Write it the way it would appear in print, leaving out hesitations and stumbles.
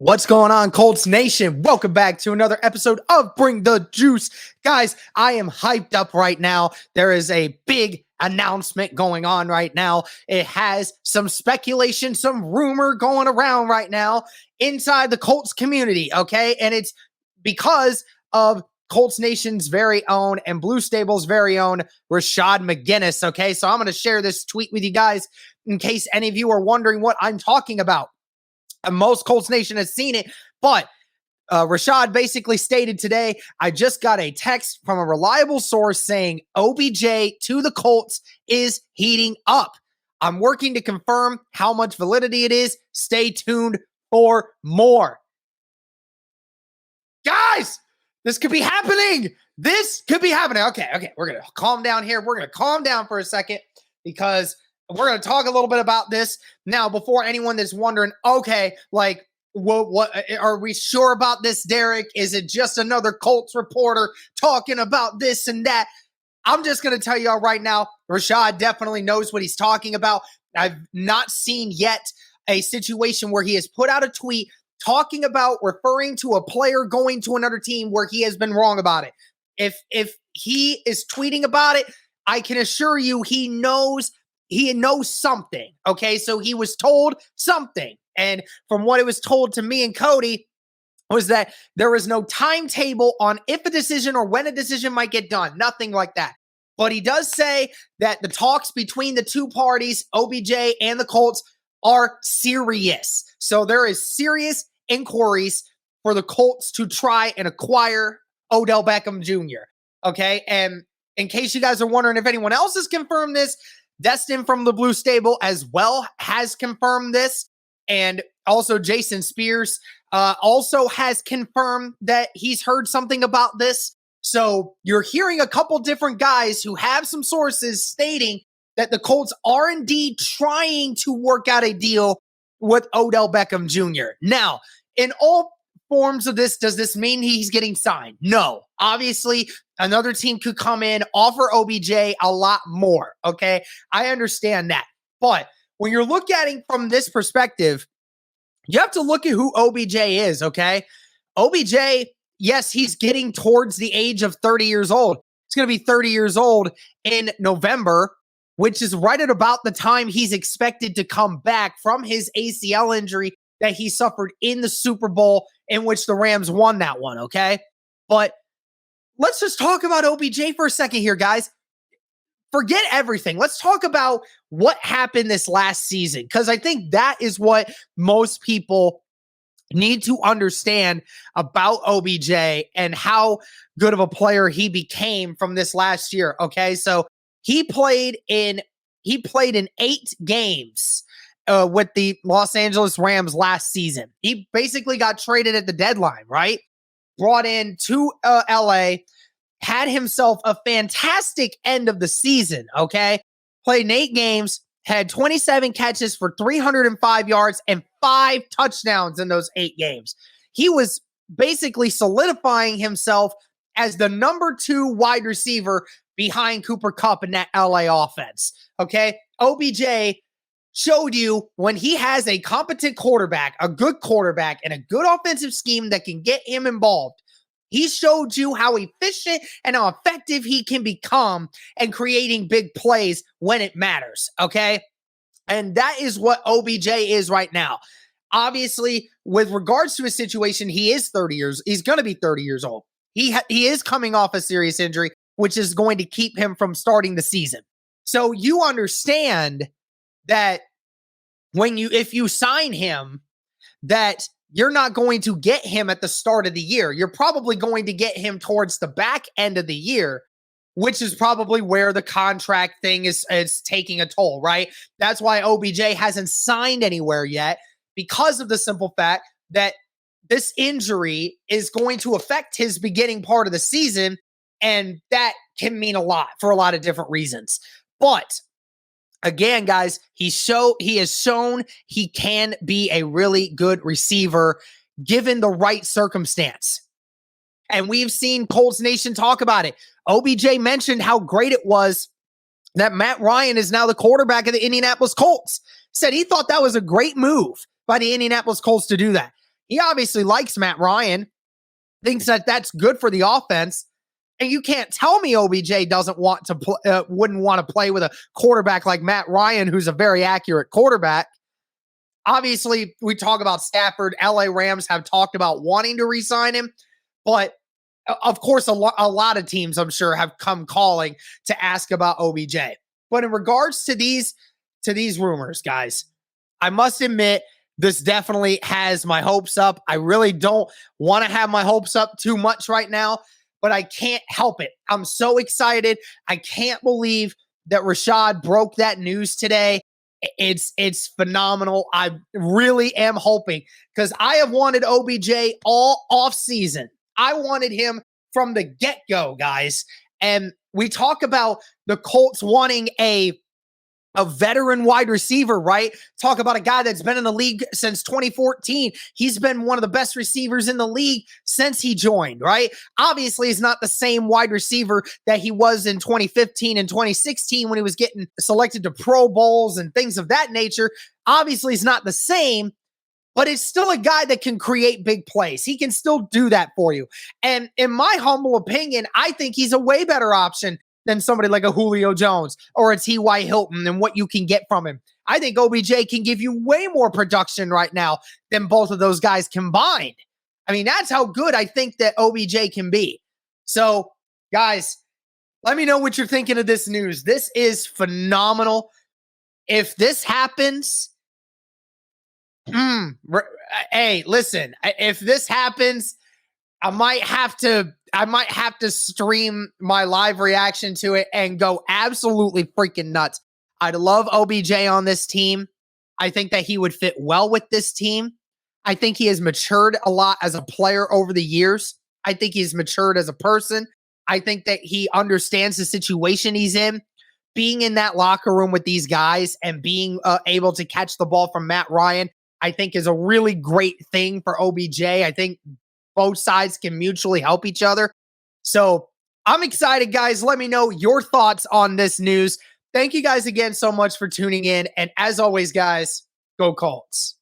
What's going on, Colts Nation? Welcome back to another episode of Bring the Juice. Guys, I am hyped up right now. There is a big announcement going on right now. It has some speculation, some rumor going around right now inside the Colts community, okay? And it's because of Colts Nation's very own and Blue Stable's very own Rashad McGinnis, okay? So I'm going to share this tweet with you guys in case any of you are wondering what I'm talking about. Most Colts Nation has seen it, but Rashad basically stated today, I just got a text from a reliable source saying OBJ to the Colts is heating up. I'm working to confirm how much validity it is. Stay tuned for more. Guys, this could be happening. This could be happening. Okay. We're going to calm down here. We're going to calm down for a second because we're going to talk a little bit about this. Now, before anyone that's wondering, okay, like, what are we sure about this, Derek? Is it just another Colts reporter talking about this and that? I'm just going to tell y'all right now, Rashad definitely knows what he's talking about. I've not seen yet a situation where he has put out a tweet talking about referring to a player going to another team where he has been wrong about it. If he is tweeting about it, I can assure you he knows something, okay? So he was told something. And from what it was told to me and Cody was that there was no timetable on if a decision or when a decision might get done. Nothing like that. But he does say that the talks between the two parties, OBJ and the Colts, are serious. So there is serious inquiries for the Colts to try and acquire Odell Beckham Jr., okay? And in case you guys are wondering if anyone else has confirmed this, Destin from the Blue Stable as well has confirmed this. And also Jason Spears also has confirmed that he's heard something about this. So you're hearing a couple different guys who have some sources stating that the Colts are indeed trying to work out a deal with Odell Beckham Jr. Now, in all forms of this, does this mean he's getting signed? No. Obviously, another team could come in, offer OBJ a lot more, okay? I understand that. But when you're looking at it from this perspective, you have to look at who OBJ is, okay? OBJ, yes, he's getting towards the age of 30 years old. He's going to be 30 years old in November, which is right at about the time he's expected to come back from his ACL injury that he suffered in the Super Bowl in which the Rams won that one, okay? But let's just talk about OBJ for a second here, guys. Forget everything. Let's talk about what happened this last season, because I think that is what most people need to understand about OBJ and how good of a player he became from this last year, okay? So he played in 8 games with the Los Angeles Rams last season. He basically got traded at the deadline, right? Brought in to LA, had himself a fantastic end of the season, okay? Played in 8 games, had 27 catches for 305 yards and 5 touchdowns in those 8 games. He was basically solidifying himself as the number 2 wide receiver behind Cooper Kupp in that LA offense, okay? OBJ showed you when he has a competent quarterback, a good quarterback, and a good offensive scheme that can get him involved. He showed you how efficient and how effective he can become in creating big plays when it matters, okay? And that is what OBJ is right now. Obviously, with regards to his situation, he's going to be 30 years old. He is coming off a serious injury, which is going to keep him from starting the season. So you understand that if you sign him, that you're not going to get him at the start of the year. You're probably going to get him towards the back end of the year, which is probably where the contract thing is taking a toll, right? That's why OBJ hasn't signed anywhere yet, because of the simple fact that this injury is going to affect his beginning part of the season, and that can mean a lot for a lot of different reasons. But again, guys, he has shown he can be a really good receiver given the right circumstance. And we've seen Colts Nation talk about it. OBJ mentioned how great it was that Matt Ryan is now the quarterback of the Indianapolis Colts. Said he thought that was a great move by the Indianapolis Colts to do that. He obviously likes Matt Ryan, thinks that that's good for the offense. And you can't tell me OBJ doesn't want to wouldn't want to play with a quarterback like Matt Ryan, who's a very accurate quarterback. Obviously, we talk about Stafford. LA Rams have talked about wanting to re-sign him, but of course, a lot of teams, I'm sure, have come calling to ask about OBJ. But in regards to these rumors, guys, I must admit, this definitely has my hopes up. I really don't want to have my hopes up too much right now, but I can't help it. I'm so excited. I can't believe that Rashad broke that news today. It's phenomenal. I really am hoping, because I have wanted OBJ all off season. I wanted him from the get-go, guys. And we talk about the Colts wanting a veteran wide receiver, right? Talk about a guy that's been in the league since 2014. He's been one of the best receivers in the league since he joined, right? Obviously, he's not the same wide receiver that he was in 2015 and 2016 when he was getting selected to Pro Bowls and things of that nature. Obviously, he's not the same, but it's still a guy that can create big plays. He can still do that for you. And in my humble opinion, I think he's a way better option than somebody like a Julio Jones or a T.Y. Hilton and what you can get from him. I think OBJ can give you way more production right now than both of those guys combined. I mean, that's how good I think that OBJ can be. So, guys, let me know what you're thinking of this news. This is phenomenal. If this happens, hey, listen, if this happens, I might have to stream my live reaction to it and go absolutely freaking nuts. I'd love OBJ on this team. I think that he would fit well with this team. I think he has matured a lot as a player over the years. I think he's matured as a person. I think that he understands the situation he's in. Being in that locker room with these guys and being able to catch the ball from Matt Ryan, I think is a really great thing for OBJ. I think both sides can mutually help each other. So I'm excited, guys. Let me know your thoughts on this news. Thank you guys again so much for tuning in. And as always, guys, go Colts.